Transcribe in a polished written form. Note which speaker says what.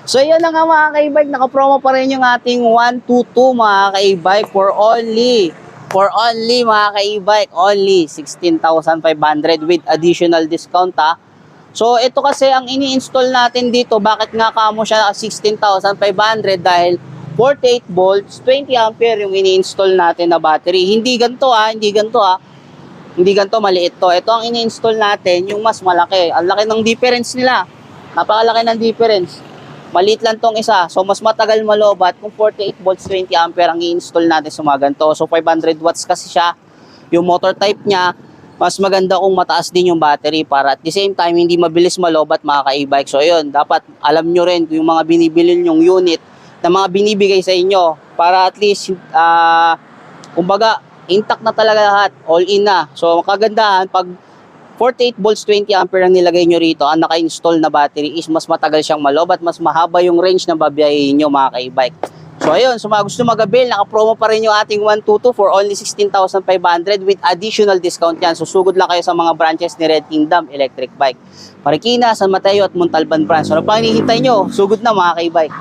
Speaker 1: So yun na nga mga ka-e-bike, naka-promo pa rin yung ating 122 mga ka-e-bike for only mga ka-e-bike, only 16,500 with additional discount ha. So ito kasi ang ini-install natin dito, bakit nga kamo siya 16,500 dahil 48 volts, 20 ampere yung ini-install natin na battery. Hindi ganito ha, hindi ganito, maliit to. Ito ang ini-install natin, yung mas malaki. Ang laki ng difference nila. Napakalaki ng difference. Maliit lang tong isa. So, mas matagal malobat kung 48 volts, 20 ampere ang i-install natin sa mga ganito. So, 500 watts kasi siya. Yung motor type niya, mas maganda kung mataas din yung battery para at the same time, hindi mabilis malobat mga ka-e-bike. So, yun. Dapat alam nyo rin yung mga binibili yung unit na mga binibigay sa inyo para at least, kumbaga, intact na talaga lahat. All in na. So, kagandahan, pag 48 volts 20 ampere ang nilagay nyo rito, ang naka-install na battery is mas matagal siyang malobat, mas mahaba yung range ng babiyahin nyo mga ka-e-bike. So ayun, so mga gusto mag-avail, naka-promo pa rin yung ating 122 for only 16,500 with additional discount yan. So sugod lang kayo sa mga branches ni Red Kingdom Electric Bike. Marikina, San Mateo at Montalban branch. So ano pang hinihintay nyo? Sugod na mga ka-e-bike.